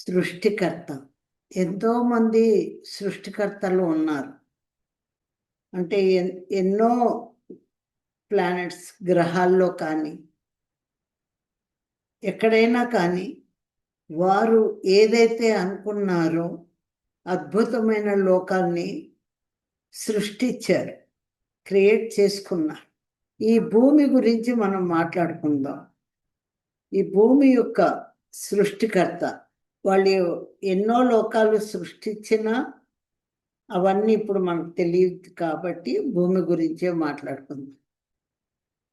సృష్టికర్త. ఎంతోమంది సృష్టికర్తలు ఉన్నారు. అంటే ఎన్నో ప్లానెట్స్ గ్రహాల్లో కానీ, ఎక్కడైనా కానీ వారు ఏదైతే అనుకున్నారో అద్భుతమైన లోకాన్ని సృష్టించారు, క్రియేట్ చేసుకున్నారు. ఈ భూమి గురించి మనం మాట్లాడుకుందాం. ఈ భూమి యొక్క సృష్టికర్త. వాళ్ళు ఎన్నో లోకాలు సృష్టించినా అవన్నీ ఇప్పుడు మనకు తెలియదు కాబట్టి భూమి గురించే మాట్లాడుకుందాం.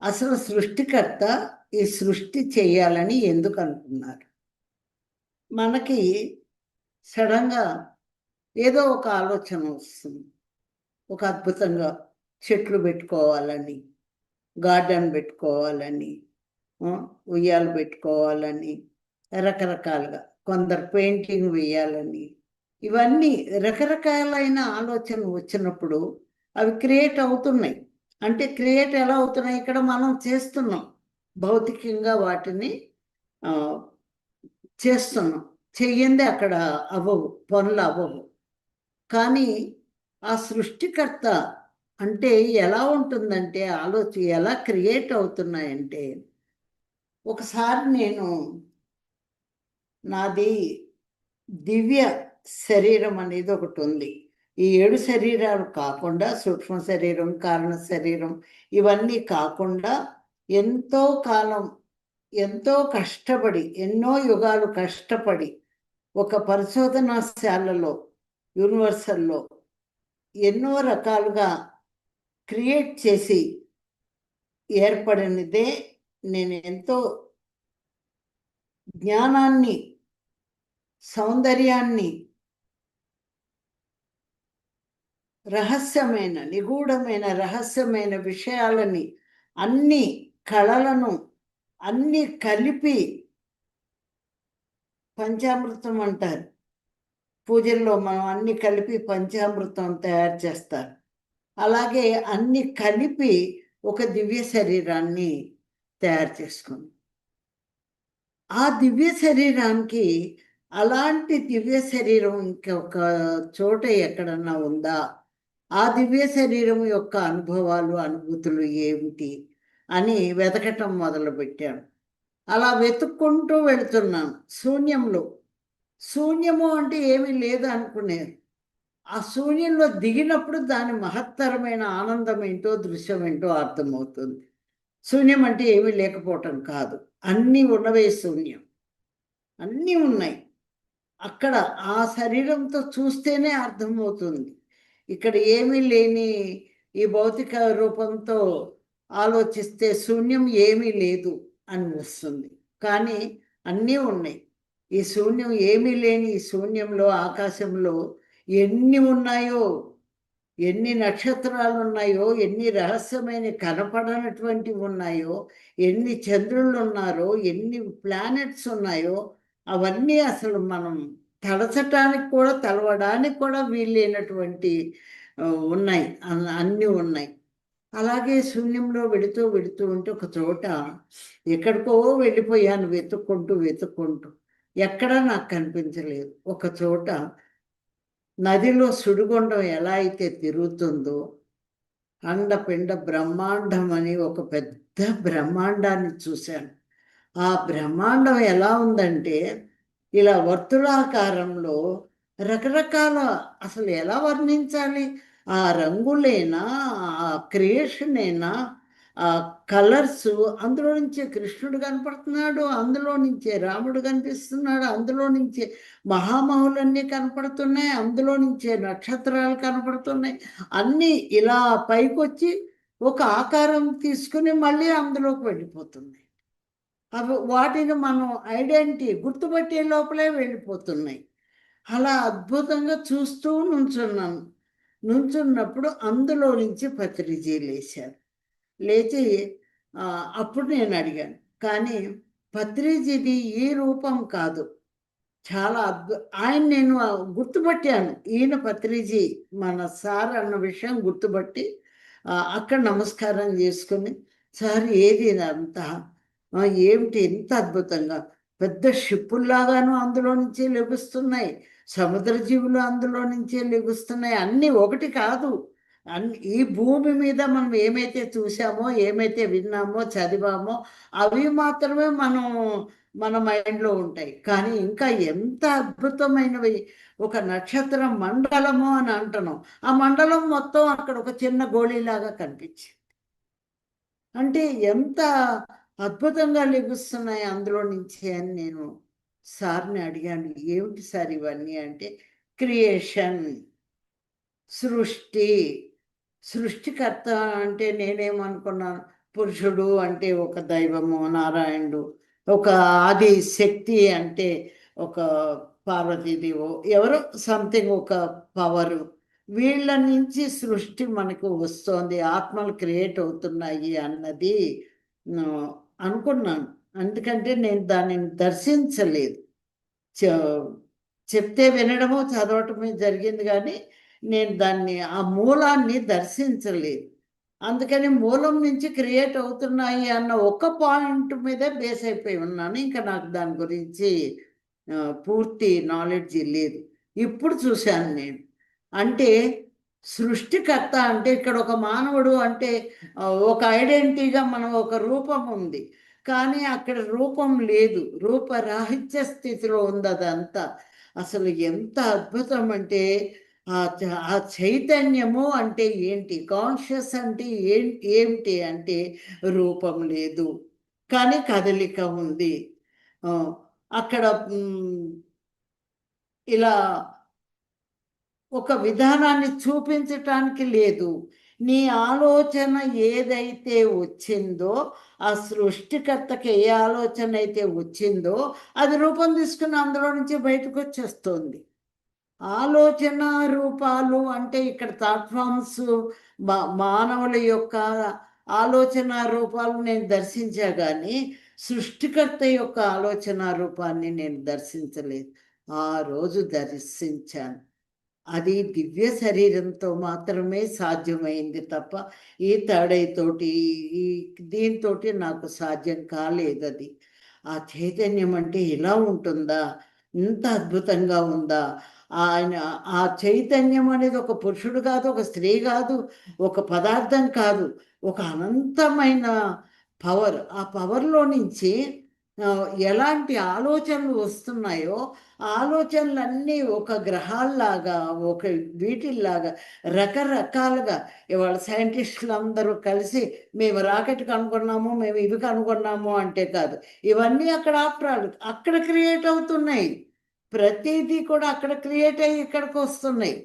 అసలు సృష్టికర్త ఈ సృష్టి చేయాలని ఎందుకు అనుకున్నారు? మనకి సడన్గా ఏదో ఒక ఆలోచన వస్తుంది. ఒక అద్భుతంగా చెట్లు పెట్టుకోవాలని, గార్డెన్ పెట్టుకోవాలని, ఉయ్యాలు పెట్టుకోవాలని, రకరకాలుగా కొందరు పెయింటింగ్ వేయాలని, ఇవన్నీ రకరకాలైన ఆలోచన వచ్చినప్పుడు అవి క్రియేట్ అవుతున్నాయి. అంటే క్రియేట్ ఎలా అవుతున్నాయి? ఇక్కడ మనం చేస్తున్నాం, భౌతికంగా వాటిని చేస్తున్నాం. చెయ్యింది అక్కడ అవ్వవు, పనులు అవ్వవు. కానీ ఆ సృష్టికర్త అంటే ఎలా ఉంటుందంటే, ఎలా క్రియేట్ అవుతున్నాయంటే, ఒకసారి నాది దివ్య శరీరం అనేది ఒకటి ఉంది. ఈ 7 శరీరాలు కాకుండా సూక్ష్మ శరీరం, కారణ శరీరం ఇవన్నీ కాకుండా ఎంతో కాలం, ఎంతో కష్టపడి, ఎన్నో యుగాలు కష్టపడి ఒక పరిశోధనాశాలలో, యూనివర్సల్లో ఎన్నో రకాలుగా క్రియేట్ చేసి ఏర్పడినదే. నేను ఎంతో జ్ఞానాన్ని, సౌందర్యాన్ని, రహస్యమైన, నిగూఢమైన, రహస్యమైన విషయాలని, అన్ని కళలను అన్ని కలిపి పంచామృతం అంటారు. పూజల్లో మనం అన్ని కలిపి పంచామృతం తయారు చేస్తారు. అలాగే అన్ని కలిపి ఒక దివ్య శరీరాన్ని తయారు చేసుకుంది. ఆ దివ్య శరీరానికి అలాంటి దివ్య శరీరం ఇంకొక చోట ఎక్కడన్నా ఉందా? ఆ దివ్య శరీరం యొక్క అనుభవాలు, అనుభూతులు ఏమిటి అని వెతకటం మొదలుపెట్టాను. అలా వెతుక్కుంటూ వెళుతున్నాను శూన్యంలో. శూన్యము అంటే ఏమీ లేదు అనుకునేది. ఆ శూన్యంలో దిగినప్పుడు దాని మహత్తరమైన ఆనందం ఏంటో, దృశ్యం ఏంటో అర్థమవుతుంది. శూన్యం అంటే ఏమీ లేకపోవటం కాదు, అన్నీ ఉన్నవే శూన్యం, అన్నీ ఉన్నాయి. అక్కడ ఆ శరీరంతో చూస్తేనే అర్థమవుతుంది. ఇక్కడ ఏమీ లేని ఈ భౌతిక రూపంతో ఆలోచిస్తే శూన్యం ఏమీ లేదు అని వస్తుంది. కానీ అన్నీ ఉన్నాయి. ఈ శూన్యం ఏమీ లేని ఈ శూన్యంలో, ఆకాశంలో ఎన్ని ఉన్నాయో, ఎన్ని నక్షత్రాలు ఉన్నాయో, ఎన్ని రహస్యమైన కనపడనటువంటివి ఉన్నాయో, ఎన్ని చంద్రుళ్ళు ఉన్నారో, ఎన్ని ప్లానెట్స్ ఉన్నాయో, అవన్నీ అసలు మనం తలచటానికి కూడా, తలవడానికి కూడా వీలైనటువంటి ఉన్నాయి, అన్నీ ఉన్నాయి. అలాగే శూన్యంలో వెళుతూ వెళుతూ ఉంటే ఒక చోట ఎక్కడికో వెళ్ళిపోయాను, వెతుక్కుంటూ. ఎక్కడా నాకు కనిపించలేదు. ఒక చోట నదిలో సుడిగుండం ఎలా అయితే తిరుగుతుందో, అండపిండ బ్రహ్మాండం అని ఒక పెద్ద బ్రహ్మాండాన్ని చూశాను. ఆ బ్రహ్మాండం ఎలా ఉందంటే, ఇలా వర్తులాకారంలో రకరకాల, అసలు ఎలా వర్ణించాలి? ఆ రంగులేనా, ఆ క్రియేషనేనా, ఆ కలర్సు, అందులో నుంచే కృష్ణుడు కనపడుతున్నాడు, అందులో నుంచే రాముడు కనిపిస్తున్నాడు, అందులో నుంచే మహామహులన్నీ కనపడుతున్నాయి, అందులో నుంచే నక్షత్రాలు కనపడుతున్నాయి. అన్నీ ఇలా పైకొచ్చి ఒక ఆకారం తీసుకుని మళ్ళీ అందులోకి వెళ్ళిపోతున్నాయి. అవి వాటిని మనం గుర్తుపట్టే లోపలే వెళ్ళిపోతున్నాయి. అలా అద్భుతంగా చూస్తూ నుంచున్నప్పుడు అందులో నుంచి పత్రిజీ లేచారు. లేచి అప్పుడు నేను అడిగాను, కానీ పత్రిజీది ఈ రూపం కాదు, చాలా ఆయన నేను గుర్తుపట్టాను. ఈయన పత్రిజీ మన సార్ అన్న విషయం గుర్తుపట్టి అక్కడ నమస్కారం చేసుకుని, సార్ ఏది ఇదంతా, ఏమిటి ఇంత అద్భుతంగా, పెద్ద షిప్పుల్లాగాను అందులో నుంచే లెగుస్తున్నాయి. సముద్ర జీవులు అందులో నుంచే లెగుస్తున్నాయి. అన్నీ ఒకటి కాదు. ఈ భూమి మీద మనం ఏమైతే చూసామో, ఏమైతే విన్నామో, చదివామో అవి మాత్రమే మన మైండ్‌లో ఉంటాయి. కానీ ఇంకా ఎంత అద్భుతమైనవి, ఒక నక్షత్ర మండలము అని అంటున్నాం. ఆ మండలం మొత్తం అక్కడ ఒక చిన్న గోళీలాగా కనిపించింది. అంటే ఎంత అద్భుతంగా లెగుస్తున్నాయి అందులో నుంచి అని నేను సార్‌ని అడిగాను. "ఏమిటి సార్ ఇవన్నీ" అంటే, క్రియేషన్, సృష్టి. సృష్టికర్త అంటే నేనేమనుకున్నాను, పురుషుడు అంటే ఒక దైవము, నారాయణుడు. ఒక ఆది శక్తి అంటే ఒక పార్వతీదేవో, ఎవరో సంథింగ్ ఒక పవరు. వీళ్ళ నుంచి సృష్టి మనకు వస్తోంది. ఆత్మలు క్రియేట్ అవుతున్నాయి అన్నది ఆహ్, అనుకున్నాను. ఎందుకంటే నేను దానిని దర్శించలేదు. చ చెప్తే వినడము, చదవటమే జరిగింది గానీ, నేను దాన్ని ఆ మూలాన్ని దర్శించలేదు. అందుకని మూలం నుంచి క్రియేట్ అవుతున్నాయి అన్న ఒక్క పాయింట్ మీదే బేస్ అయిపోయి ఉన్నాను. ఇంక నాకు దాని గురించి పూర్తి నాలెడ్జ్ లేదు. ఇప్పుడు చూశాను నేను. అంటే సృష్టికర్త అంటే ఇక్కడ ఒక మానవుడు అంటే ఒక ఐడెంటిటీగా మనం ఒక రూపం ఉంది. కానీ అక్కడ రూపం లేదు. రూపరాహిత్య స్థితిలో ఉందదంతా. అసలు ఎంత అద్భుతం అంటే ఆ చైతన్యము అంటే ఏంటి? కాన్షియస్ అంటే ఏమిటి అంటే రూపం లేదు. కానీ కదలిక ఉంది. ఆహ్, అక్కడ ఇలా ఒక విధానాన్ని చూపించటానికి లేదు. నీ ఆలోచన ఏదైతే వచ్చిందో, ఆ సృష్టికర్తకి ఏ ఆలోచన అయితే వచ్చిందో, అది రూపం తీసుకొని అందులో నుంచి బయటకొచ్చేస్తోంది. ఆలోచన రూపాలు అంటే ఇక్కడ థాట్ ఫార్మ్స్ మానవుల యొక్క ఆలోచన రూపాలు నేను దర్శించా గానీ, సృష్టికర్త యొక్క ఆలోచన రూపాన్ని నేను దర్శించలేదు. ఆ రోజు దర్శించాను. అది దివ్య శరీరంతో మాత్రమే సాధ్యమైంది తప్ప, ఈ తాడైతోటి, ఈ దీనితోటి నాకు సాధ్యం కాలేదది. ఆ చైతన్యం అంటే ఇలా ఉంటుందా? ఇంత అద్భుతంగా ఉందా? ఆయన ఆ చైతన్యం అనేది ఒక పురుషుడు కాదు, ఒక స్త్రీ కాదు, ఒక పదార్థం కాదు. ఒక అనంతమైన పవర్. ఆ పవర్‌లో నుంచి ఎలాంటి ఆలోచనలు వస్తున్నాయో, ఆలోచనలన్నీ ఒక గ్రహాల్లాగా, ఒక వీటిల్లాగా రకరకాలుగా ఇవాళ సైంటిస్టులందరూ కలిసి మేము రాకెట్ కనుగొన్నాము, మేము ఇవి కనుగొన్నాము అంటే కాదు. ఇవన్నీ అక్కడ ఆఫ్టర్ ఆల్ అక్కడ క్రియేట్ అవుతున్నాయి. ప్రతీదీ కూడా అక్కడ క్రియేట్ అయ్యి ఇక్కడికొస్తున్నాయి.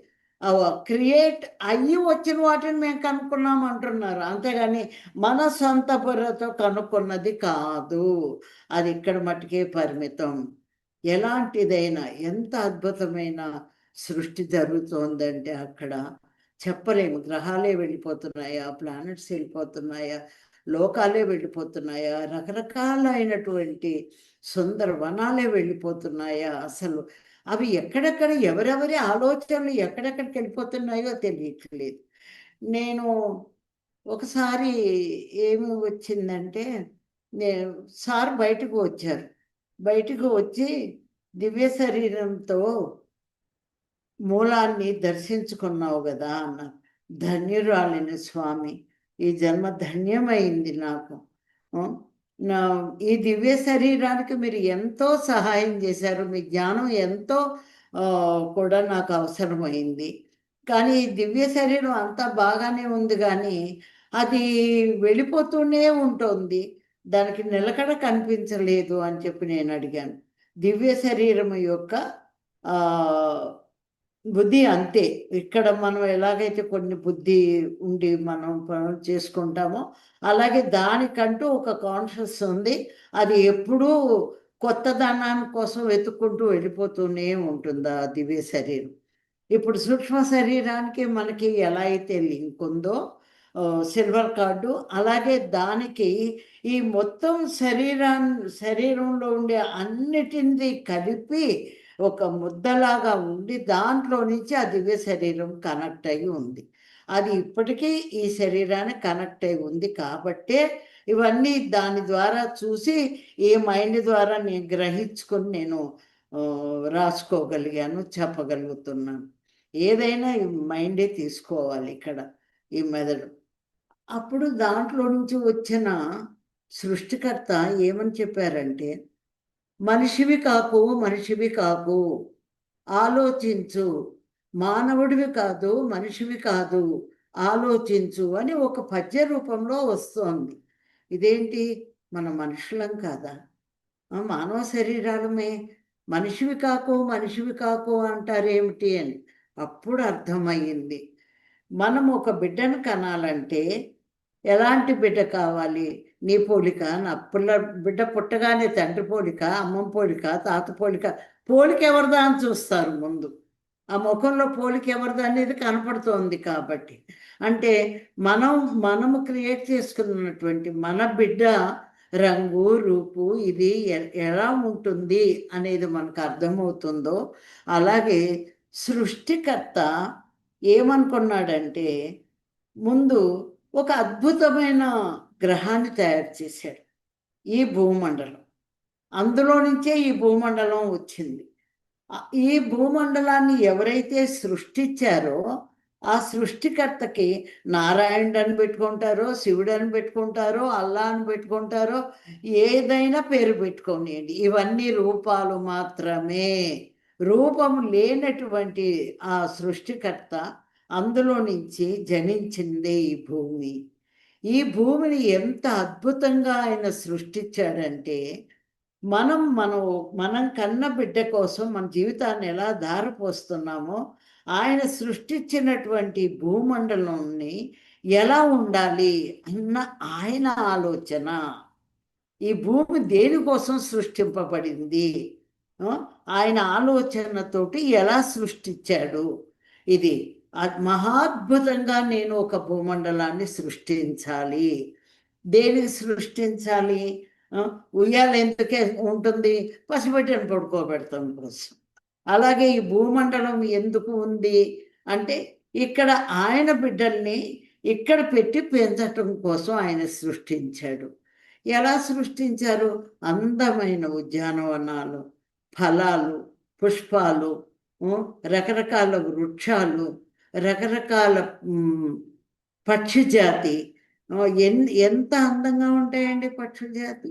క్రియేట్ అయ్యి వచ్చిన వాటిని మేము కనుక్కున్నాం అంటున్నారు. అంతేగాని మన సొంత బుర్రతో కనుక్కున్నది కాదు. అది ఇక్కడ మట్టుకే పరిమితం. ఎలాంటిదైనా ఎంత అద్భుతమైన సృష్టి జరుగుతోందంటే అక్కడ చెప్పలేము. గ్రహాలే వెళ్ళిపోతున్నాయా? ప్లానెట్స్ వెళ్ళిపోతున్నాయా? లోకాలే వెళ్ళిపోతున్నాయా? రకరకాలైనటువంటి సుందర వనాలే వెళ్ళిపోతున్నాయా? అసలు అవి ఎక్కడెక్కడ ఎవరెవరి ఆలోచనలు ఎక్కడెక్కడికి వెళ్ళిపోతున్నాయో తెలియట్లేదు. నేను ఒకసారి ఏమి వచ్చిందంటే, నే సార్ బయటకు వచ్చారు. బయటకు వచ్చి దివ్య శరీరంతో మూలాన్ని దర్శించుకున్నావు గదా! అన్నారు. ధన్యురాలిని స్వామి. ఈ జన్మ ధన్యమైంది నాకు. హ్మ్. నా ఈ దివ్య శరీరానికి మీరు ఎంతో సహాయం చేశారు. మీ జ్ఞానం ఎంతో కూడా నాకు అవసరమైంది. కానీ ఈ దివ్య శరీరం అంతా బాగానే ఉంది గానీ, అది వెళ్ళిపోతూనే ఉంటోంది. దానికి నిలకడ కనిపించలేదు అని చెప్పి నేనడిగాను. దివ్య శరీరం యొక్క ఆహ్ బుద్ధి అంతే. ఇక్కడ మనం ఎలాగైతే కొన్ని బుద్ధి ఉండి మనం పనులు చేసుకుంటామో, అలాగే దానికంటూ ఒక కాన్షియస్ ఉంది. అది ఎప్పుడూ కొత్తదనాన్ని కోసం వెతుక్కుంటూ వెళ్ళిపోతూనే ఉంటుంది ఆ దివ్య శరీరం. ఇప్పుడు సూక్ష్మ శరీరానికి మనకి ఎలా అయితే లింక్ ఉందో సిల్వర్ కార్డు, అలాగే దానికి ఈ మొత్తం శరీరంలో ఉండే అన్నిటిని కలిపి ఒక ముద్దలాగా ఉండి దాంట్లో నుంచి ఆ దివ్య శరీరం కనెక్ట్ అయ్యి ఉంది. అది ఇప్పటికీ ఈ శరీరానికి కనెక్ట్ అయ్యి ఉంది కాబట్టే ఇవన్నీ దాని ద్వారా చూసి ఈ మైండ్ ద్వారా నేను గ్రహించుకొని నేను రాసుకోగలిగాను, చెప్పగలుగుతున్నాను. ఏదైనా ఈ మైండే తీసుకోవాలి ఇక్కడ, ఈ మెదడు. అప్పుడు దాంట్లో నుంచి వచ్చిన సృష్టికర్త ఏమని చెప్పారంటే, మనిషివి కాకు, మనిషివి కాకు, ఆలోచించు, మానవుడివి కాదు, మనిషివి కాదు, ఆలోచించు అని ఒక పద్య రూపంలో వస్తోంది. ఇదేంటి, మన మనుషులం కాదా? మానవ శరీరాలమే, మనిషివి కాకు, మనిషివి కాకు అంటారేమిటి అని. అప్పుడు అర్థమయ్యింది. మనం ఒక బిడ్డను కనాలంటే ఎలాంటి బిడ్డ కావాలి? నీ పోలిక, నా బిడ్డ పుట్టగానే తండ్రి పోలిక, అమ్మమ్మ పోలిక, తాత పోలిక, పోలిక ఎవరిదా అని చూస్తారు ముందు. ఆ ముఖంలో పోలిక ఎవరిదా అనేది కనపడుతోంది కాబట్టి. అంటే మనము క్రియేట్ చేసుకున్నటువంటి మన బిడ్డ రంగు, రూపు ఇది ఎలా ఉంటుంది అనేది మనకు అర్థమవుతుందో, అలాగే సృష్టికర్త ఏమనుకున్నాడంటే, ముందు ఒక అద్భుతమైన గ్రహాన్ని తయారు చేశాడు, ఈ భూమండలం. అందులో నుంచే ఈ భూమండలం వచ్చింది. ఈ భూమండలాన్ని ఎవరైతే సృష్టించారో ఆ సృష్టికర్తకి నారాయణుడు అని పెట్టుకుంటారో, శివుడు అని పెట్టుకుంటారో, అల్లా అని పెట్టుకుంటారో, ఏదైనా పేరు పెట్టుకోనియండి. ఇవన్నీ రూపాలు మాత్రమే. రూపం లేనటువంటి ఆ సృష్టికర్త అందులో నుంచి జనించిందే ఈ భూమి. ఈ భూమిని ఎంత అద్భుతంగా ఆయన సృష్టించాడంటే, మనం కన్న బిడ్డ కోసం మన జీవితాన్ని ఎలా దారిపోస్తున్నామో, ఆయన సృష్టించినటువంటి భూమండలంని ఎలా ఉండాలి అన్న ఆయన ఆలోచన. ఈ భూమి దేనికోసం సృష్టింపబడింది, ఆయన ఆలోచనతోటి ఎలా సృష్టించాడు, ఇది మహాద్భుతంగా నేను ఒక భూమండలాన్ని సృష్టించాలి. దేనికి సృష్టించాలి? ఉయ్యాల ఎందుకే ఉంటుంది? పసిబిడ్డను పడుకోబెడతాం కోసం. అలాగే ఈ భూమండలం ఎందుకు ఉంది అంటే, ఇక్కడ ఆయన బిడ్డల్ని ఇక్కడ పెట్టి పెంచటం కోసం ఆయన సృష్టించాడు. ఎలా సృష్టించారు? అందమైన ఉద్యానవనాలు, ఫలాలు, పుష్పాలు, రకరకాల వృక్షాలు, రకరకాల పక్షి జాతి. ఎంత అందంగా ఉంటాయండి పక్షి జాతి.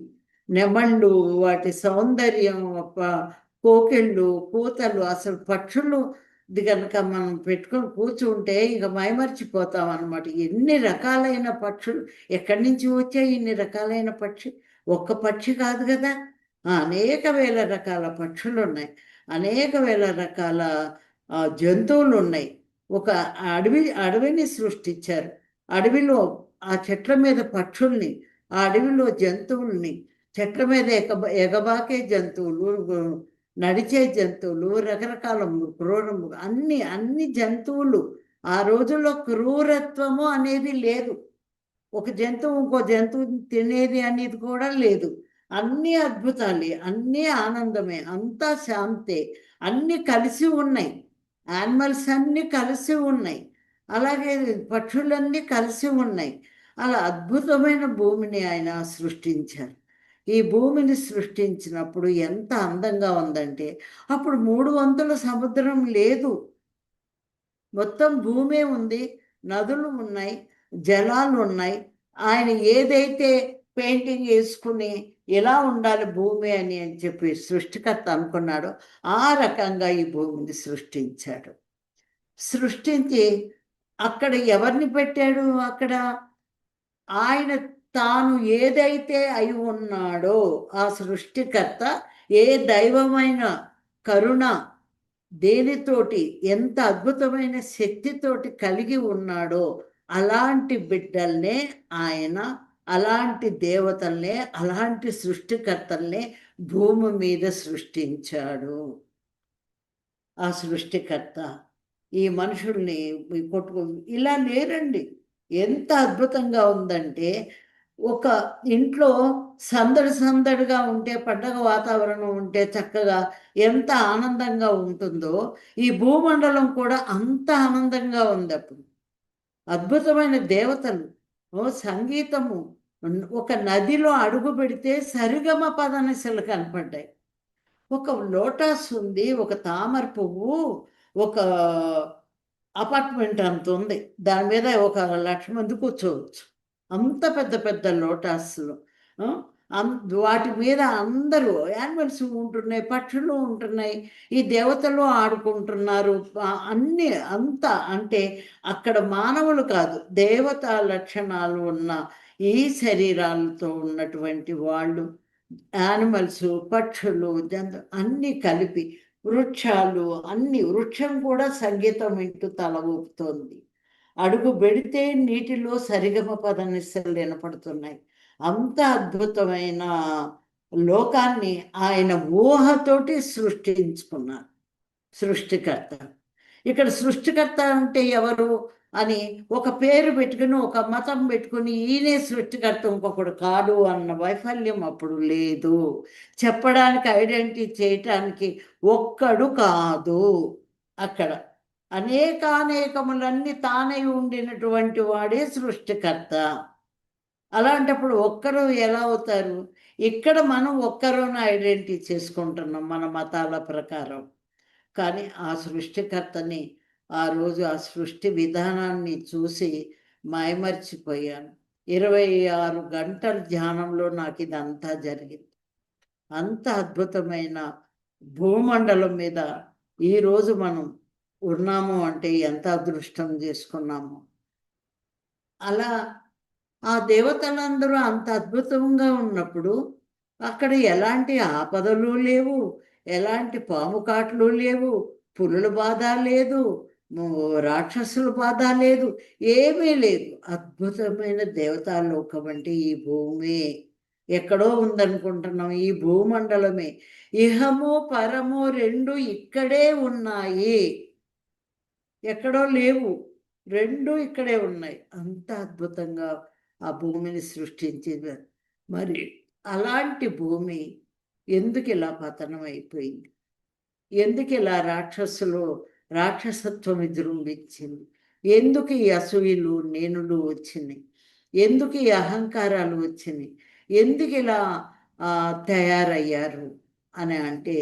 నెమళ్ళు, వాటి సౌందర్యం, కోకిళ్ళు, కూతలు, అసలు పక్షులు ఇది కనుక మనం పెట్టుకొని కూర్చుంటే ఇక మైమర్చిపోతాం అన్నమాట. ఎన్ని రకాలైన పక్షులు, ఎక్కడి నుంచి వచ్చాయి ఇన్ని రకాలైన పక్షి? ఒక్క పక్షి కాదు కదా, అనేక వేల రకాల పక్షులు ఉన్నాయి, అనేక వేల రకాల జంతువులు ఉన్నాయి. ఒక అడవిని సృష్టించారు. అడవిలో ఆ చెట్ల మీద పక్షుల్ని, ఆ అడవిలో జంతువుల్ని, చెట్ల మీద ఎగబాకే జంతువులు, నడిచే జంతువులు, రకరకాల క్రూరము, అన్ని జంతువులు. ఆ రోజుల్లో క్రూరత్వము అనేది లేదు. ఒక జంతువు ఇంకో జంతువుని తినేది అనేది కూడా లేదు. అన్నీ అద్భుతాలే, అన్నీ ఆనందమే, అంతా శాంతే, అన్నీ కలిసి ఉన్నాయి. యానిమల్స్ అన్నీ కలిసి ఉన్నాయి, అలాగే పక్షులన్నీ కలిసి ఉన్నాయి. అలా అద్భుతమైన భూమిని ఆయన సృష్టించారు. ఈ భూమిని సృష్టించినప్పుడు ఎంత అందంగా ఉందంటే, అప్పుడు 3 వంతుల సముద్రం లేదు, మొత్తం భూమే ఉంది, నదులు ఉన్నాయి, జలాలు ఉన్నాయి. ఆయన ఏదైతే పెయింటింగ్ వేసుకుని ఎలా ఉండాలి భూమి అని చెప్పి సృష్టికర్త అనుకున్నాడో ఆ రకంగా ఈ భూమిని సృష్టించాడు. సృష్టించి అక్కడ ఎవరిని పెట్టాడు? అక్కడ ఆయన తాను ఏదైతే అయి ఉన్నాడో ఆ సృష్టికర్త, ఏ దైవమైన కరుణ దేనితోటి, ఎంత అద్భుతమైన శక్తితోటి కలిగి ఉన్నాడో అలాంటి బిడ్డల్నే ఆయన, అలాంటి దేవతల్నే, అలాంటి సృష్టికర్తల్నే భూమి మీద సృష్టించాడు. ఆ సృష్టికర్త ఈ మనుషుల్ని కొట్టుకు ఇలా లేరండి. ఎంత అద్భుతంగా ఉందంటే, ఒక ఇంట్లో సందడిగా ఉంటే, పండగ వాతావరణం ఉంటే చక్కగా ఎంత ఆనందంగా ఉంటుందో, ఈ భూమండలం కూడా అంత ఆనందంగా ఉంది అప్పుడు. అద్భుతమైన దేవతలు, సంగీతము, ఒక నదిలో అడుగు పెడితే సరిగమ పదనిసలు కనపడ్డాయి. ఒక లోటస్ ఉంది, ఒక తామర పువ్వు, ఒక అపార్ట్మెంట్ అంత ఉంది. దాని మీద ఒక 1,00,000 మంది కూర్చోవచ్చు. అంత పెద్ద పెద్ద లోటాస్‌లు. ఆ! వాటి మీద అందరూ యానిమల్స్ ఉంటున్నాయి, పక్షులు ఉంటున్నాయి. ఈ దేవతలు ఆడుకుంటున్నారు. అన్నీ అంతా అంటే అక్కడ మానవులు కాదు, దేవతా లక్షణాలు ఉన్న ఈ శరీరాలతో ఉన్నటువంటి వాళ్ళు, యానిమల్స్, పక్షులు, అన్నీ కలిపి వృక్షాలు అన్నీ, వృక్షం కూడా సంగీతం వింటూ తల ఊపుతోంది. అడుగు పెడితే నీటిలో సరిగమ పదనిసలు వినపడుతున్నాయి. అంత అద్భుతమైన లోకాన్ని ఆయన ఊహతోటి సృష్టించుకున్నారు సృష్టికర్త. ఇక్కడ సృష్టికర్త అంటే ఎవరు అని ఒక పేరు పెట్టుకుని, ఒక మతం పెట్టుకుని ఈయనే సృష్టికర్త ఇంకొకడు కాదు అన్న వైఫల్యం అప్పుడు లేదు. చెప్పడానికి, ఐడెంటిటీ చేయటానికి ఒక్కడు కాదు అక్కడ. అనేకానేకములన్నీ తానై ఉండినటువంటి వాడే సృష్టికర్త. అలాంటప్పుడు ఒక్కరు ఎలా అవుతారు? ఇక్కడ మనం ఒక్కరున ఐడెంటిటీ చేసుకుంటున్నాం మన మతాల ప్రకారం. కానీ ఆ సృష్టికర్తని ఆ రోజు ఆ సృష్టి విధానాన్ని చూసి మైమరిచిపోయాను. 26 గంటల ధ్యానంలో నాకు ఇదంతా జరిగింది. అంత అద్భుతమైన భూమండలం మీద ఈరోజు మనం ఉన్నాము అంటే ఎంత అదృష్టం చేసుకున్నాము. అలా ఆ దేవతలందరూ అంత అద్భుతంగా ఉన్నప్పుడు అక్కడ ఎలాంటి ఆపదలు లేవు, ఎలాంటి పాము కాట్లు లేవు, పులుల బాధ లేదు, రాక్షసుల బాధ లేదు, ఏమీ లేదు. అద్భుతమైన దేవతాలోకం అంటే ఈ భూమి ఎక్కడో ఉందనుకుంటున్నాం, ఈ భూమండలమే. ఇహము పరము రెండు ఇక్కడే ఉన్నాయి, ఎక్కడో లేవు. రెండు ఇక్కడే ఉన్నాయి. అంత అద్భుతంగా ఆ భూమిని సృష్టించింది. మరి అలాంటి భూమి ఎందుకు ఇలా పతనం అయిపోయింది? ఎందుకు ఇలా రాక్షసత్వం విజృంభించింది? ఎందుకు ఈ అసూయలు, నేనులు వచ్చినాయి? ఎందుకు ఈ అహంకారాలు వచ్చినాయి? ఎందుకు ఇలా తయారయ్యారు అని అంటే,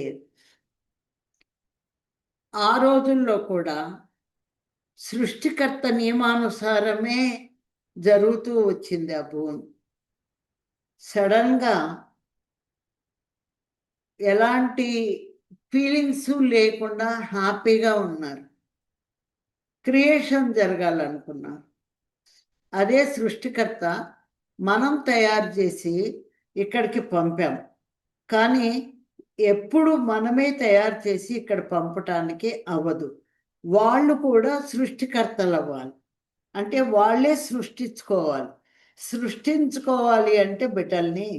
ఆ రోజుల్లో కూడా సృష్టికర్త నియమానుసారమే జరుగుతూ వచ్చింది ఆ భూమి. సడన్గా ఎలాంటి ఫీలింగ్స్ లేకుండా హ్యాపీగా ఉన్నారు. క్రియేషన్ జరగాలనుకున్నారు. అదే సృష్టికర్త మనం తయారు చేసి ఇక్కడికి పంపాం. కానీ ఎప్పుడు మనమే తయారు చేసి ఇక్కడ పంపటానికి అవ్వదు. వాళ్ళు కూడా సృష్టికర్తలు అవ్వాలి. అంటే వాళ్ళే సృష్టించుకోవాలి. సృష్టించుకోవాలి అంటే బిడ్డల్ని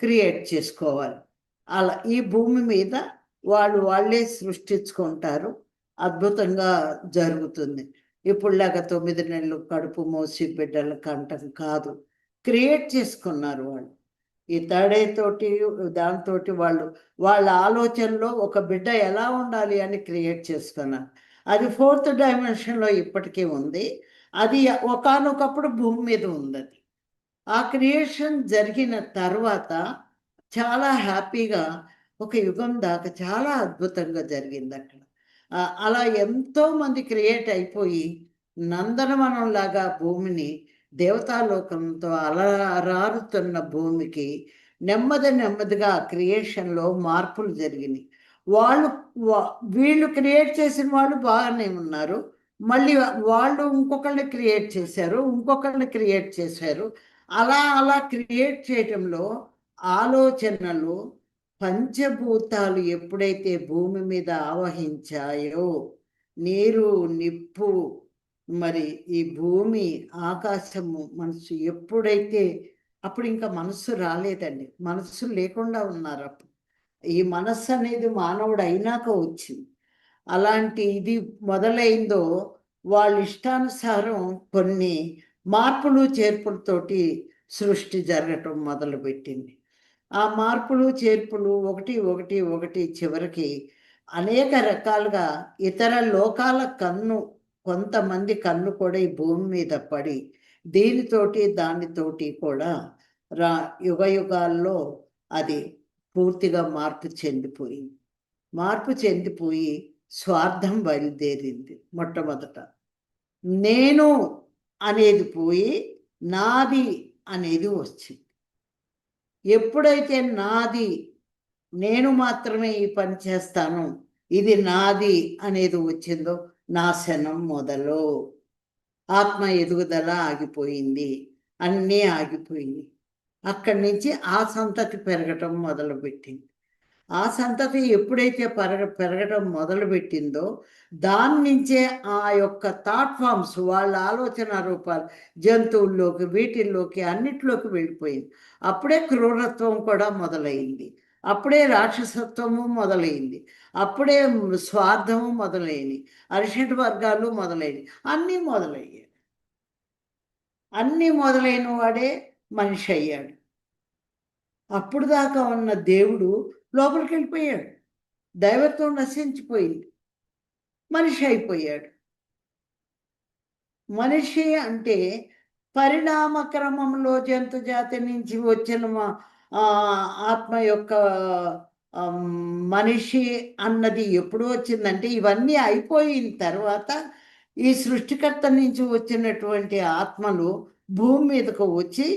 క్రియేట్ చేసుకోవాలి. అలా ఈ భూమి మీద వాళ్ళే సృష్టించుకుంటారు. అద్భుతంగా జరుగుతుంది. ఇప్పుడులాగా 9 నెలలు కడుపు మోసి బిడ్డల కంటం కాదు. క్రియేట్ చేసుకున్నారు వాళ్ళు. ఈ తోటి దాంతోటి వాళ్ళ ఆలోచనలో ఒక బిడ్డ ఎలా ఉండాలి అని క్రియేట్ చేసుకున్నారు. అది 4th డైమెన్షన్‌లో ఇప్పటికీ ఉంది. అది ఒకానొకప్పుడు భూమి మీద ఉందది. ఆ క్రియేషన్ జరిగిన తర్వాత చాలా హ్యాపీగా ఒక యుగం దాకా చాలా అద్భుతంగా జరిగిందక్కడ. అలా ఎంతోమంది క్రియేట్ అయిపోయి నందనవనంలాగా భూమిని దేవతాలోకంతో అలరారుతున్న భూమికి నెమ్మదిగా క్రియేషన్‌లో మార్పులు జరిగినాయి. వాళ్ళు వీళ్ళు క్రియేట్ చేసిన వాళ్ళు బాగానే ఉన్నారు. మళ్ళీ వాళ్ళు ఇంకొకళ్ళని క్రియేట్ చేశారు. ఇంకొకళ్ళని క్రియేట్ చేశారు. అలా క్రియేట్ చేయటంలో ఆలోచనలు, పంచభూతాలు ఎప్పుడైతే భూమి మీద ఆవహించాయో, నీరు, నిప్పు, మరి ఈ భూమి, ఆకాశము, మనసు ఎప్పుడైతే, అప్పుడు ఇంకా మనస్సు రాలేదండి. మనస్సు లేకుండా ఉన్నారు అప్పుడు. ఈ మనస్సు అనేది మానవుడు అయినాక వచ్చింది. అలాంటి ఇది మొదలైందో వాళ్ళ ఇష్టానుసారం కొన్ని మార్పులు చేర్పులతోటి సృష్టి జరగటం మొదలుపెట్టింది. ఆ మార్పులు చేర్పులు ఒకటి చివరికి అనేక రకాలుగా ఇతర లోకాల కొంతమంది కన్ను కూడా ఈ భూమి మీద పడి దీనితోటి దానితోటి కూడా రా యుగాల్లో అది పూర్తిగా మార్పు చెందిపోయి స్వార్థం బయలుదేరింది. మొట్టమొదట నేను అనేది పోయి నాది అనేది వచ్చింది. ఎప్పుడైతే నాది, నేను మాత్రమే ఈ పని చేస్తాను, ఇది నాది అనేది వచ్చిందో నాశనం మొదలు. ఆత్మ ఎదుగుదల ఆగిపోయింది, అన్నీ ఆగిపోయింది. అక్కడి నుంచి ఆ సంతతి పెరగటం మొదలుపెట్టింది. ఆ సంతతి ఎప్పుడైతే పెరగటం మొదలుపెట్టిందో దాని నుంచే ఆ యొక్క థాట్ ఫామ్స్, వాళ్ళ ఆలోచన రూపాలు జంతువుల్లోకి, వీటిల్లోకి, అన్నిట్లోకి వెళ్ళిపోయింది. అప్పుడే క్రూరత్వం కూడా మొదలైంది, అప్పుడే రాక్షసత్వము మొదలైంది, అప్పుడే స్వార్థము మొదలైంది, అరిషడ్ వర్గాలు మొదలైనవి, అన్నీ మొదలయ్యాయి. అన్నీ మొదలైన వాడే మనిషి అయ్యాడు. అప్పుడు దాకా ఉన్న దేవుడు లోపలికి వెళ్ళిపోయాడు, దైవత్వం నశించిపోయింది, మనిషి అయిపోయాడు. మనిషి అంటే పరిణామ క్రమంలో జంతుజాతి నుంచి వచ్చిన ఆత్మ యొక్క మనిషి అన్నది ఎప్పుడు వచ్చిందంటే ఇవన్నీ అయిపోయిన తర్వాత ఈ సృష్టికర్త నుంచి వచ్చినటువంటి ఆత్మలు భూమి మీదకు వచ్చి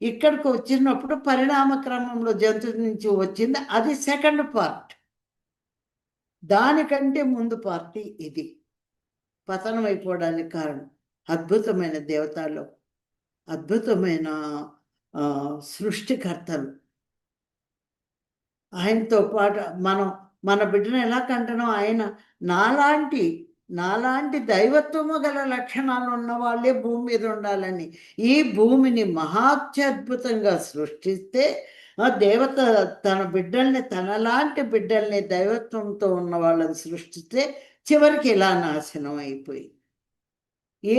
ఇక్కడికి వచ్చినప్పుడు పరిణామ క్రమంలో జంతు నుంచి వచ్చింది, అది సెకండ్ పార్ట్. దానికంటే ముందు పార్టీ ఇది పతనం అయిపోవడానికి కారణం. అద్భుతమైన దేవతలు, అద్భుతమైన సృష్టికర్తలు. ఆయనతో పాటు మన బిడ్డను ఎలా కంటున్నాం, ఆయన నాలాంటి దైవత్వము గల లక్షణాలు ఉన్న వాళ్ళే భూమి మీద ఉండాలని ఈ భూమిని మహాత్యద్భుతంగా సృష్టిస్తే దేవత తన బిడ్డల్ని, తనలాంటి బిడ్డల్ని దైవత్వంతో ఉన్న వాళ్ళని సృష్టిస్తే చివరికి ఇలా నాశనం అయిపోయి,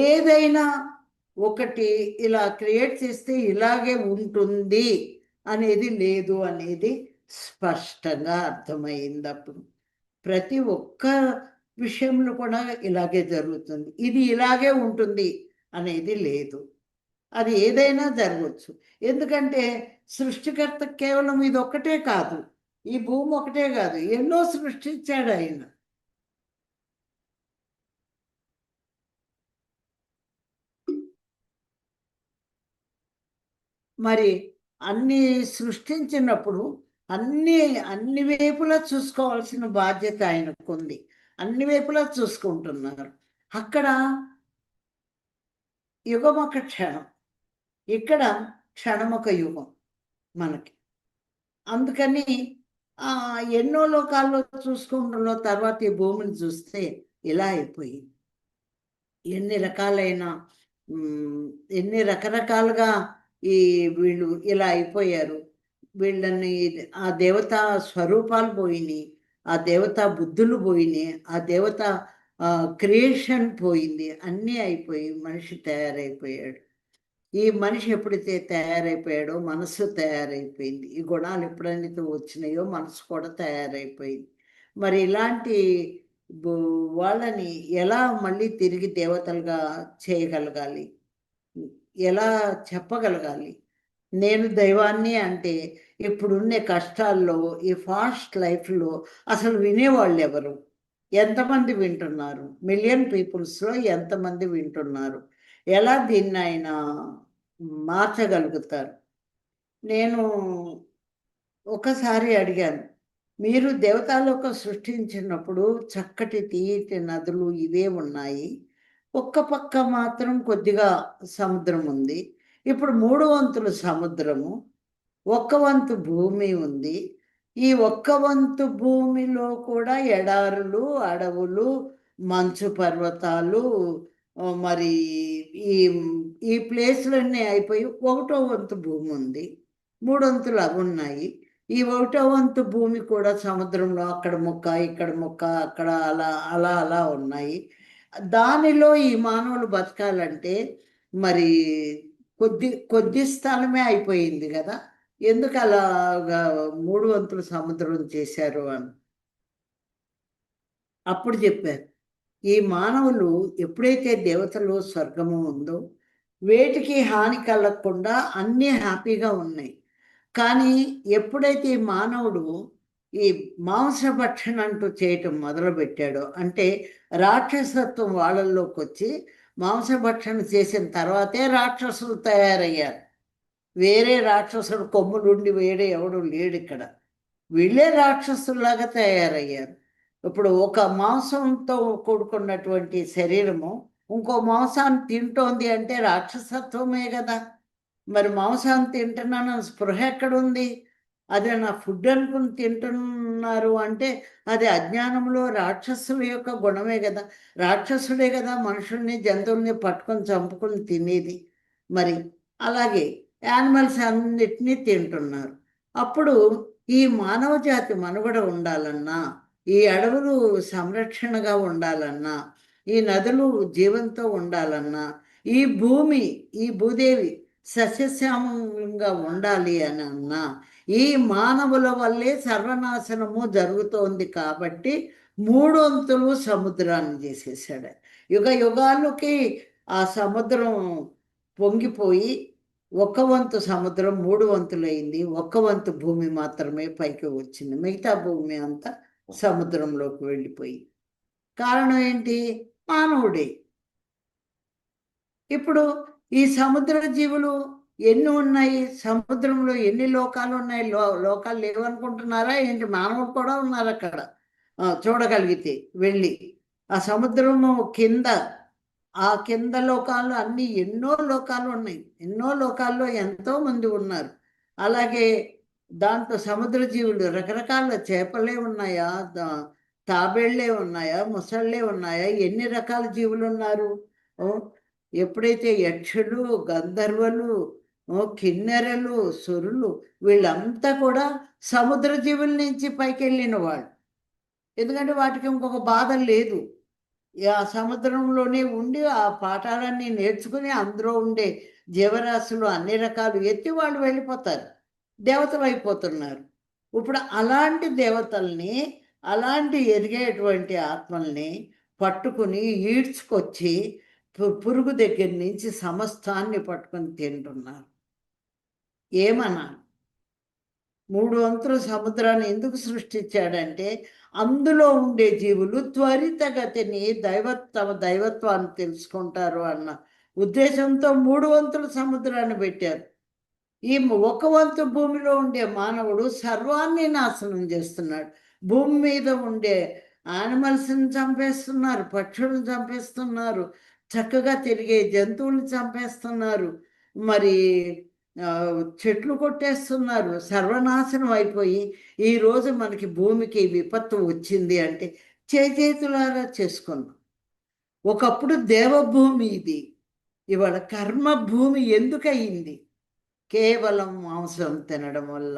ఏదైనా ఒకటి ఇలా క్రియేట్ చేస్తే ఇలాగే ఉంటుంది అనేది లేదు అనేది స్పష్టంగా అర్థమైంది. అప్పుడు ప్రతి ఒక్క విషయంలో కూడా ఇలాగే జరుగుతుంది, ఇది ఇలాగే ఉంటుంది అనేది లేదు. అది ఏదైనా జరగవచ్చు. ఎందుకంటే సృష్టికర్త కేవలం ఇది ఒక్కటే కాదు, ఈ భూమి ఒకటే కాదు, ఎన్నో సృష్టించాడు ఆయన. మరి అన్ని సృష్టించినప్పుడు అన్ని వైపులా చూసుకోవాల్సిన బాధ్యత ఆయనకుంది. అన్ని వైపులా చూసుకుంటున్నారు. అక్కడ యుగం ఒక క్షణం, ఇక్కడ క్షణం ఒక యుగం మనకి. అందుకని ఎన్నో లోకాల్లో చూసుకుంటున్న తర్వాత ఈ భూమిని చూస్తే ఇలా అయిపోయింది. ఎన్ని రకరకాలుగా వీళ్ళు ఇలా అయిపోయారు. వీళ్ళని ఆ దేవతా స్వరూపాలు పోయినాయి, ఆ దేవతా బుద్ధులు పోయినాయి, ఆ దేవత క్రియేషన్ పోయింది, అన్నీ అయిపోయి మనిషి తయారైపోయాడు. ఈ మనిషి ఎప్పుడైతే తయారైపోయాడో మనసు తయారైపోయింది. ఈ గుణాలు ఎప్పుడైతే వచ్చినాయో మనసు కూడా తయారైపోయింది. మరి ఇలాంటి వాళ్ళని ఎలా మళ్ళీ తిరిగి దేవతలుగా చేయగలగాలి, ఎలా చెప్పగలగాలి? నేను దైవాన్ని అంటే ఇప్పుడున్నే కష్టాల్లో, ఈ ఫాస్ట్ లైఫ్లో అసలు వినేవాళ్ళు ఎవరు? ఎంతమంది వింటున్నారు? మిలియన్ పీపుల్స్లో ఎంతమంది వింటున్నారు? ఎలా దీన్ని ఆయన మార్చగలుగుతారు? నేను ఒకసారి అడిగాను, మీరు దేవతాలోకం సృష్టించినప్పుడు చక్కటి తీయటి నదులు ఇవే ఉన్నాయి, ఒక్క పక్క మాత్రం కొద్దిగా సముద్రం ఉంది, ఇప్పుడు 3 వంతులు సముద్రము, 1 వంతు భూమి ఉంది. ఈ 1 వంతు భూమిలో కూడా ఎడారులు, అడవులు, మంచు పర్వతాలు, మరి ఈ ఈ ప్లేస్లన్నీ అయిపోయి 1వ వంతు భూమి ఉంది, 3 వంతులు అవి ఉన్నాయి. ఈ 1వ వంతు భూమి కూడా సముద్రంలో అక్కడ ముక్క, ఇక్కడ ముక్క, అక్కడ అలా అలా అలా ఉన్నాయి. దానిలో ఈ మానవులు బతకాలంటే మరి కొద్ది స్థలమే అయిపోయింది కదా, ఎందుకు అలాగా 3 వంతులు సముద్రం చేశారు అని అప్పుడు చెప్పారు. ఈ మానవులు ఎప్పుడైతే దేవతలో స్వర్గము ఉందో వేటికి హాని కలగకుండా అన్నీ హ్యాపీగా ఉన్నాయి. కానీ ఎప్పుడైతే ఈ మానవుడు ఈ మాంసభక్షణ అంటూ చేయటం మొదలుపెట్టాడో, అంటే రాక్షసత్వం వాళ్ళలోకొచ్చి మాంసభక్షణ చేసిన తర్వాతే రాక్షసులు తయారయ్యారు. వేరే రాక్షసుడు కొమ్ములుండి వేరే ఎవడు లేడిక్కడ. వీళ్ళే రాక్షసుల్లాగా తయారయ్యారు. ఇప్పుడు ఒక మాంసంతో కూడుకున్నటువంటి శరీరము ఇంకో మాంసాన్ని తింటోంది అంటే రాక్షసత్వమే కదా! మరి మాంసాన్ని తింటున్నానని స్పృహ ఎక్కడుంది? అదే నా ఫుడ్ అనుకుని తింటున్నారు అంటే అది అజ్ఞానంలో రాక్షసుల యొక్క గుణమే గదా! రాక్షసుడే గదా మనుషుల్ని, జంతువుల్ని పట్టుకొని చంపుకొని తినేది. మరి అలాగే యానిమల్స్ అన్నిటినీ తింటున్నారు. అప్పుడు ఈ మానవ జాతి మనుగడ ఉండాలన్నా, ఈ అడవులు సంరక్షణగా ఉండాలన్నా, ఈ నదులు జీవంతో ఉండాలన్నా, ఈ భూమి, ఈ భూదేవి సస్యశ్యామలంగా ఉండాలి అని అన్నా, ఈ మానవుల వల్లే సర్వనాశనము జరుగుతోంది కాబట్టి మూడొంతులు సముద్రాన్ని చేసేసాడు. యుగ యుగాలకి ఆ సముద్రం పొంగిపోయి ఒక్క వంతు సముద్రం 3 వంతులయింది. ఒక్క వంతు భూమి మాత్రమే పైకి వచ్చింది. మిగతా భూమి అంతా సముద్రంలోకి వెళ్ళిపోయింది. కారణం ఏంటి? మానవుడే. ఇప్పుడు ఈ సముద్ర జీవులు ఎన్ని ఉన్నాయి? సముద్రంలో ఎన్ని లోకాలున్నాయి? లోకాలు లేవనుకుంటున్నారా ఏంటి? మానవులు కూడా ఉన్నారక్కడ. చూడగలిగితే వెళ్ళి. ఆ సముద్రము కింద, ఆ కింద లోకాలు అన్నీ ఎన్నో లోకాలున్నాయి. ఎన్నో లోకాల్లో ఎంతోమంది ఉన్నారు. అలాగే దాంట్లో సముద్ర జీవులు రకరకాల చేపలే ఉన్నాయా? తాబేళ్ళే ఉన్నాయా? మొసళ్ళే ఉన్నాయా? ఎన్ని రకాల జీవులున్నారు? ఓహ్! ఎప్పుడైతే యక్షులు, గంధర్వులు, కిన్నెరలు, సురులు వీళ్ళంతా కూడా సముద్ర జీవుల నుంచి పైకెళ్ళిన వాళ్ళు. ఎందుకంటే వాటికి ఇంకొక బాధ లేదు. ఆ సముద్రంలోనే ఉండి ఆ పాఠాలన్నీ నేర్చుకుని అందులో ఉండే జీవరాశులు అన్ని రకాలు ఎత్తి వాళ్ళు వెళ్ళిపోతారు. దేవతలు అయిపోతున్నారు. ఇప్పుడు అలాంటి దేవతల్ని, అలాంటి ఎదిగేటువంటి ఆత్మల్ని పట్టుకుని ఈడ్చుకొచ్చి పురుగు దగ్గర నుంచి సమస్తాన్ని పట్టుకొని తింటున్నారు. ఏమనాలి? 3 వంతుల సముద్రాన్ని ఎందుకు సృష్టించాడంటే, అందులో ఉండే జీవులు త్వరితగతిని తమ దైవత్వాన్ని తెలుసుకుంటారు అన్న ఉద్దేశంతో 3 వంతుల సముద్రాన్ని పెట్టారు. ఈ ఒక వంతు భూమిలో ఉండే మానవుడు సర్వాన్ని నాశనం చేస్తున్నాడు. భూమి మీద ఉండే యానిమల్స్‌ని చంపేస్తున్నారు, పక్షులను చంపేస్తున్నారు, చక్కగా తిరిగే జంతువుల్ని చంపేస్తున్నారు. మరి చెట్లు కొట్టేస్తున్నారు. సర్వనాశనం అయిపోయి ఈరోజు మనకి భూమికి విపత్తు వచ్చింది అంటే చేజేతులారా చేసుకున్నాం. ఒకప్పుడు దేవభూమి ఇది. ఇవాళ కర్మభూమి ఎందుకయింది? కేవలం మాంసం తినడం వల్ల.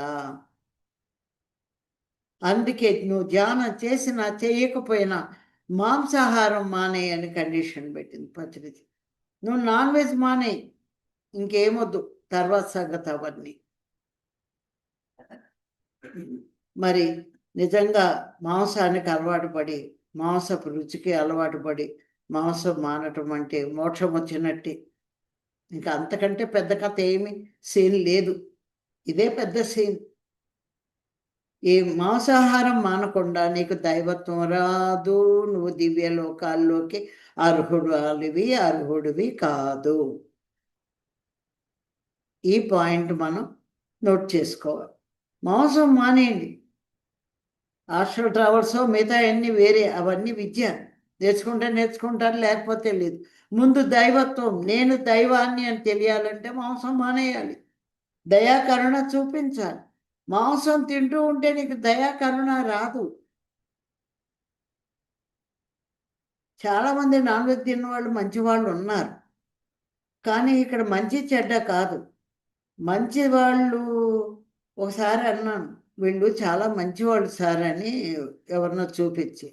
అందుకే నువ్వు ధ్యానం చేసినా చేయకపోయినా మాంసాహారం మానేయి అని కండిషన్ పెట్టింది పత్రిక. నువ్వు నాన్ వెజ్ మానేయి, ఇంకేమొద్దు, తర్వాత సంగతి అవన్నీ. మరి నిజంగా మాంసానికి అలవాటు పడి, మాంసపు రుచికి అలవాటు పడి మాంసం మానటం అంటే మోక్షం వచ్చినట్టే. ఇంకా అంతకంటే పెద్ద కథ ఏమి సీన్ లేదు. ఇదే పెద్ద సీన్. ఈ మాంసాహారం మానకుండా నీకు దైవత్వం రాదు. నువ్వు దివ్య లోకాల్లోకి అర్హుడివి కాదు. ఈ పాయింట్ మనం నోట్ చేసుకోవాలి. మాంసం మానేయండి. హాస్టల్ ట్రావెల్సో మిగతా అన్నీ వేరే, అవన్నీ విద్య. నేర్చుకుంటారు, లేకపోతే లేదు. ముందు దైవత్వం, నేను దైవాన్ని అని తెలియాలంటే మాంసం మానేయాలి. దయా కరుణ చూపించాలి. మాంసం తింటూ ఉంటే నీకు దయా కరుణ రాదు. చాలామంది నాన్ వెజ్ తిన్నవాళ్ళు మంచివాళ్ళు ఉన్నారు. కానీ ఇక్కడ మంచి చెడ్డ కాదు. మంచి వాళ్ళు ఒకసారి అన్నాను, వీళ్ళు చాలా మంచివాళ్ళు సార్ అని ఎవరినో చూపించి.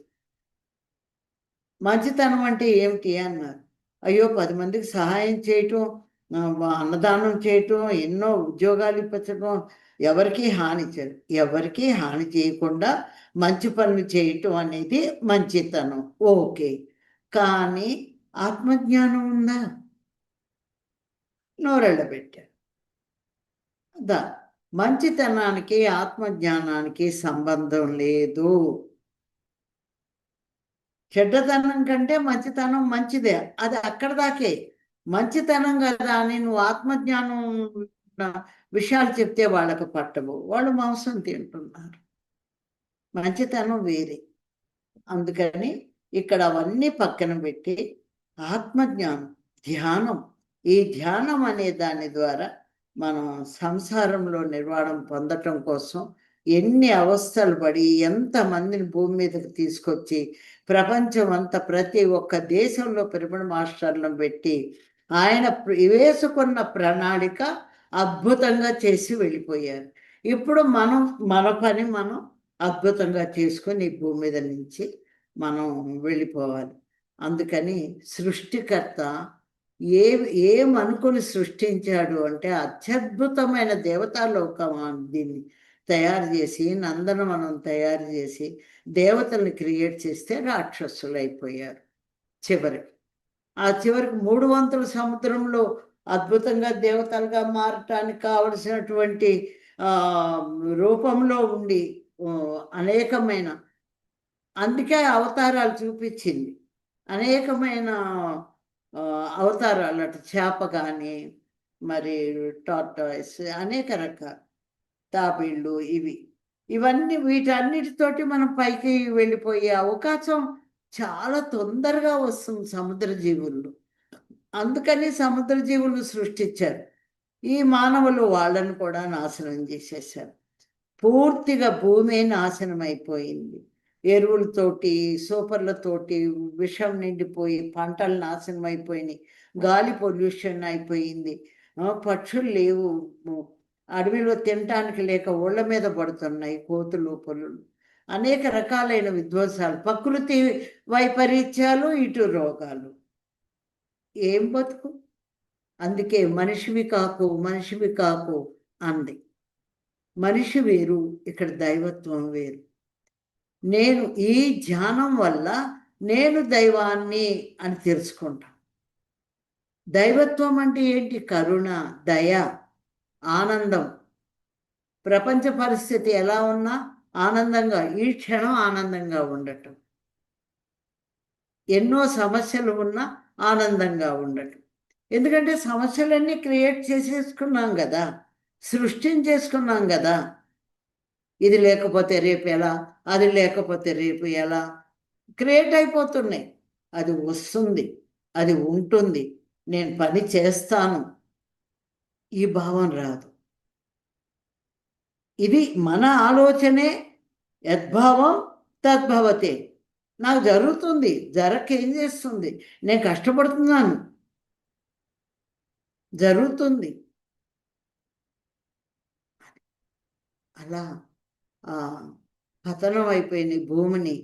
మంచితనం అంటే ఏమిటి అన్నారు. అయ్యో 10 మందికి సహాయం చేయటం, అన్నదానం చేయటం, ఎన్నో ఉద్యోగాలు ఇప్పించడం, ఎవరికీ హాని చేయకుండా మంచి పనులు చేయటం అనేది మంచితనం. ఓకే. కానీ ఆత్మజ్ఞానం ఉందా? నోరెళ్ళబెట్టారు. దా మంచితనానికి ఆత్మజ్ఞానానికి సంబంధం లేదు. చెడ్డతనం కంటే మంచితనం మంచిదే. అది అక్కడ దాకే. మంచితనం కదా అని నువ్వు ఆత్మజ్ఞానం విషయాలు చెప్తే వాళ్ళకి పట్టవు. వాళ్ళు మాంసం తింటున్నారు. మంచితనం వేరే. అందుకని ఇక్కడ అవన్నీ పక్కన పెట్టి ఆత్మజ్ఞానం, ధ్యానం, ఈ ధ్యానం అనే దాని ద్వారా మనం సంసారంలో నిర్వాణం పొందటం కోసం ఎన్ని అవస్థలు పడి ఎంతమందిని భూమి మీదకి తీసుకొచ్చి ప్రపంచం అంతా ప్రతి ఒక్క దేశంలో పిరమిడ్ మాస్టర్లను పెట్టి ఆయన వేసుకున్న ప్రణాళిక అద్భుతంగా చేసి వెళ్ళిపోయారు. ఇప్పుడు మనం మన పని మనం అద్భుతంగా చేసుకొని ఈ భూమి మీద నుంచి మనం వెళ్ళిపోవాలి. అందుకని సృష్టికర్త ఏ ఏమనుకుని సృష్టించాడు అంటే అత్యద్భుతమైన దేవతాలోకం దీన్ని తయారు చేసి నందనవనం తయారు చేసి దేవతల్ని క్రియేట్ చేస్తే రాక్షసులు అయిపోయారు చివరికి. ఆ చివరికి 3 వంతుల సముద్రంలో అద్భుతంగా దేవతలుగా మారటానికి కావలసినటువంటి రూపంలో ఉండి అనేకమైన, అందుకే అవతారాలు చూపించింది. అనేకమైన అవతారాలు, అటు చేప కానీ, మరి టార్టాయిస్, అనేక రకాల తాబేళ్ళు, ఇవన్నీ వీటన్నిటితోటి మనం పైకి వెళ్ళిపోయే అవకాశం చాలా తొందరగా వస్తుంది సముద్ర జీవుల్లో. అందుకని సముద్ర జీవులు సృష్టించారు. ఈ మానవులు వాళ్ళను కూడా నాశనం చేసేసారు. పూర్తిగా భూమి నాశనం అయిపోయింది. ఎరువులతోటి, సూపర్లతోటి విషం నిండిపోయి పంటలు నాశనం అయిపోయినాయి. గాలి పొల్యూషన్ అయిపోయింది. పక్షులు లేవు. అడవిలో తినటానికి లేక ఒళ్ళ మీద పడుతున్నాయి కోతులు, పులులు. అనేక రకాలైన విధ్వంసాలు, ప్రకృతి వైపరీత్యాలు, ఇటు రోగాలు. ఏం బతుకు? అందుకే మనిషివి కాకు, మనిషివి కాకు అంది. మనిషి వేరు, ఇక్కడ దైవత్వం వేరు. నేను ఈ ధ్యానం వల్ల నేను దైవాన్ని అని తెలుసుకుంటా. దైవత్వం అంటే ఏంటి? కరుణ, దయ, ఆనందం. ప్రపంచ పరిస్థితి ఎలా ఉన్నా ఆనందంగా, ఈ క్షణం ఆనందంగా ఉండటం. ఎన్నో సమస్యలు ఉన్నా ఆనందంగా ఉండటం. ఎందుకంటే సమస్యలన్నీ క్రియేట్ చేసేసుకున్నాం కదా, సృష్టించేసుకున్నాం కదా. ఇది లేకపోతే రేపు ఎలా, అది లేకపోతే రేపు ఎలా క్రియేట్ అయిపోతున్నాయి. అది వస్తుంది, అది ఉంటుంది, నేను పని చేస్తాను, ఈ భావం రాదు. ఇది మన ఆలోచనే. యద్భావం తద్భవతే. నాకు జరుగుతుంది, జరకేం చేస్తుంది? నేను కష్టపడుతున్నాను, జరుగుతుంది. అలా పతనం అయిపోయిన భూమిని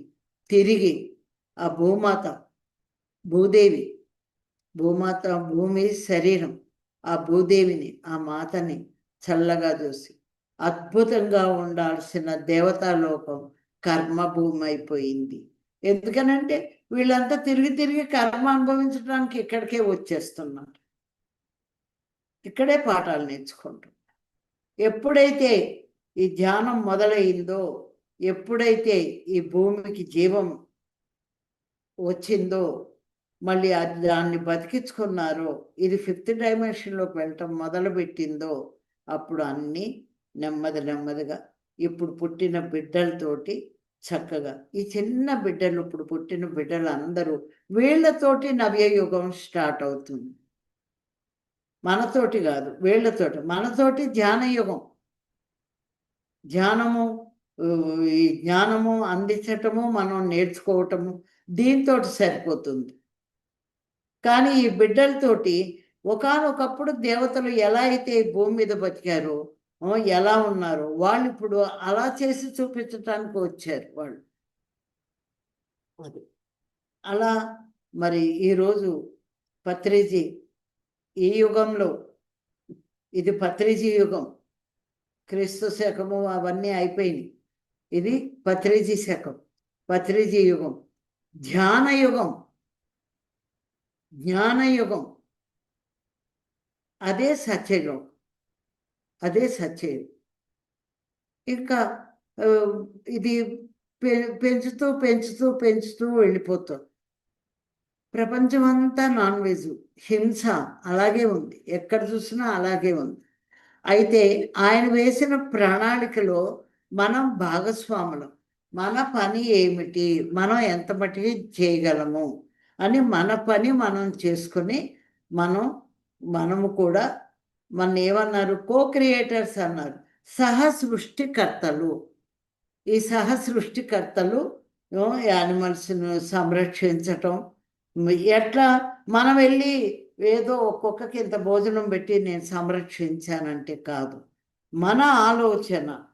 తిరిగి ఆ భూమాత, భూదేవి, భూమాత భూమి శరీరం, ఆ భూదేవిని, ఆ మాతని చల్లగా చూసి అద్భుతంగా ఉండాల్సిన దేవతాలోకం కర్మభూమి అయిపోయింది. ఎందుకనంటే వీళ్ళంతా తిరిగి తిరిగి కర్మ అనుభవించడానికి ఇక్కడికే వచ్చేస్తున్నారు. ఇక్కడే పాఠాలు నేర్చుకుంటాం. ఎప్పుడైతే ఈ ధ్యానం మొదలైందో, ఎప్పుడైతే ఈ భూమికి జీవం వచ్చిందో, మళ్ళీ దాన్ని బతికించుకున్నారో, ఇది 5th డైమెన్షన్లోకి వెళ్ళటం మొదలుపెట్టిందో, అప్పుడు అన్నీ నెమ్మది నెమ్మదిగా ఇప్పుడు పుట్టిన బిడ్డలతోటి చక్కగా, ఈ చిన్న బిడ్డలు, ఇప్పుడు పుట్టిన బిడ్డలు అందరూ వీళ్ళతోటి నవ్యయుగం స్టార్ట్ అవుతుంది. మనతోటి కాదు, వీళ్ళతోటి. మనతోటి ధ్యానయుగం. ధ్యానము, ఈ జ్ఞానము అందించటము, మనం నేర్చుకోవటము, దీంతో సరిపోతుంది. కానీ ఈ బిడ్డలతోటి ఒకానొకప్పుడు దేవతలు ఎలా అయితే భూమి మీద బతికారో, ఎలా ఉన్నారో, వాళ్ళు ఇప్పుడు అలా చేసి చూపించటానికి వచ్చారు వాళ్ళు. అది అలా. మరి ఈరోజు పత్రిజీ ఈ యుగంలో, ఇది పత్రిజీ యుగం. క్రీస్తు శకము అవన్నీ అయిపోయినాయి. ఇది పత్రిజీ శకం, పత్రిజీ యుగం, ధ్యానయుగం. జ్ఞానయుగం. అదే సత్యయుగం. అదే సత్యయుగం. ఇంకా ఇది పెంచుతూ, పెంచుతూ, పెంచుతూ వెళ్ళిపోతుంది. ప్రపంచమంతా నాన్ వెజ్. హింస అలాగే ఉంది. ఎక్కడ చూసినా అలాగే ఉంది. అయితే ఆయన వేసిన ప్రణాళికలో మనం భాగస్వాములం. మన పని ఏమిటి? మనం ఎంత మటికి చేయగలము అని మన పని మనం చేసుకొని మనము కూడా ఏమన్నారు? క్రియేటర్స్ అన్నారు. సృష్టికర్తలు. ఈ సృష్టికర్తలు యానిమల్స్‌ను సంరక్షించటం. ఎట్లా మనం వెళ్ళి ఏదో ఒక్కొక్కకి ఇంత భోజనం పెట్టి నేను సంరక్షించానంటే కాదు. మన ఆలోచన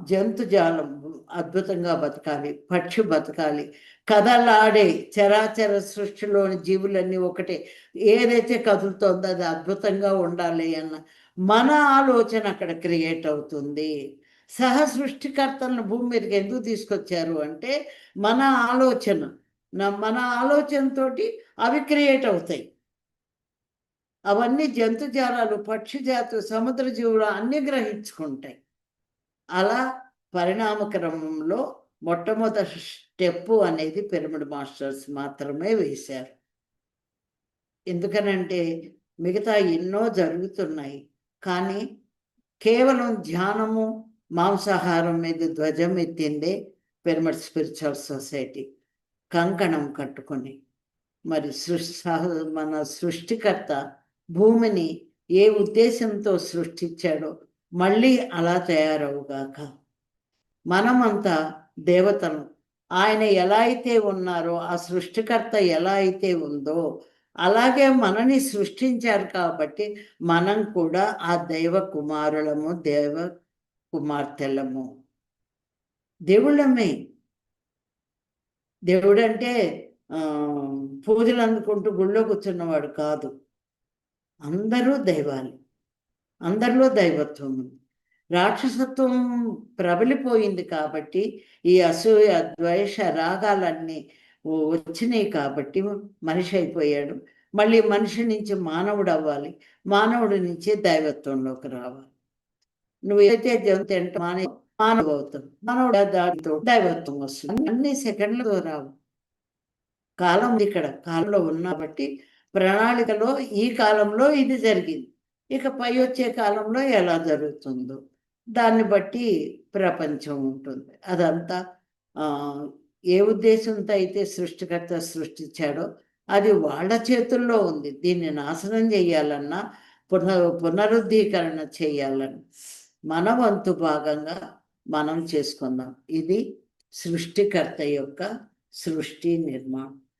జంతుజాలం అద్భుతంగా బతకాలి, పక్షి బతకాలి, కదలాడే చరాచర సృష్టిలోని జీవులన్నీ ఒకటే. ఏదైతే కదులుతోందో అది అద్భుతంగా ఉండాలి అన్న మన ఆలోచన అక్కడ క్రియేట్ అవుతుంది. సృష్టికర్తలను భూమి మీదకి ఎందుకు తీసుకొచ్చారు అంటే మన ఆలోచన. మన ఆలోచనతోటి అవి క్రియేట్ అవుతాయి. అవన్నీ జంతుజాలాలు, పక్షి జాతులు, సముద్ర జీవులు అన్నీ గ్రహించుకుంటాయి. అలా పరిణామ క్రమంలో మొట్టమొదటి స్టెప్పు అనేది పిరమిడ్ మాస్టర్స్ మాత్రమే వేశారు. ఎందుకనంటే మిగతా ఎన్నో జరుగుతున్నాయి. కానీ కేవలం ధ్యానము, మాంసాహారం మీద ధ్వజం ఎత్తిందే పిరమిడ్ స్పిరిచువల్ సొసైటీ. కంకణం కట్టుకొని మరి మన సృష్టికర్త భూమిని ఏ ఉద్దేశంతో సృష్టించాడో మళ్ళీ అలా తయారవుగాక. మనమంతా దేవతలు. ఆయన ఎలా అయితే ఉన్నారో, ఆ సృష్టికర్త ఎలా అయితే ఉందో అలాగే మనని సృష్టించారు కాబట్టి మనం కూడా ఆ దైవ కుమారులము, దేవ కుమార్తెలము. దేవుళ్ళమే. దేవుడంటే పూజలు అందుకుంటూ గుళ్ళో కూర్చున్నవాడు కాదు. అందరూ దైవాలు. అందరిలో దైవత్వం ఉంది. రాక్షసత్వం ప్రబలిపోయింది కాబట్టి ఈ అసూయ, ద్వేష, రాగాలన్నీ వచ్చినాయి కాబట్టి మనిషి అయిపోయాడు. మళ్ళీ మనిషి నుంచి మానవుడు అవ్వాలి. మానవుడి నుంచి దైవత్వంలోకి రావాలి. నువ్వు ఏదైతే జంతు మానవుడు అవుతావు. మానవుడు దాటితో దైవత్వం వస్తుంది. అన్ని సెకండ్లతో రావు. కాలం ఇక్కడ కాలంలో ఉన్నబట్టి ప్రణాళికలో ఈ కాలంలో ఇది జరిగింది. ఇక పై వచ్చే కాలంలో ఎలా జరుగుతుందో దాన్ని బట్టి ప్రపంచం ఉంటుంది. అదంతా ఏ ఉద్దేశంతో అయితే సృష్టికర్త సృష్టించాడో అది వాళ్ళ చేతుల్లో ఉంది. దీన్ని నాశనం చేయాలన్నా పునరుద్ధీకరణ చేయాలన్నా మన వంతు భాగంగా మనం చేసుకుందాం. ఇది సృష్టికర్త యొక్క సృష్టి నిర్మాణం.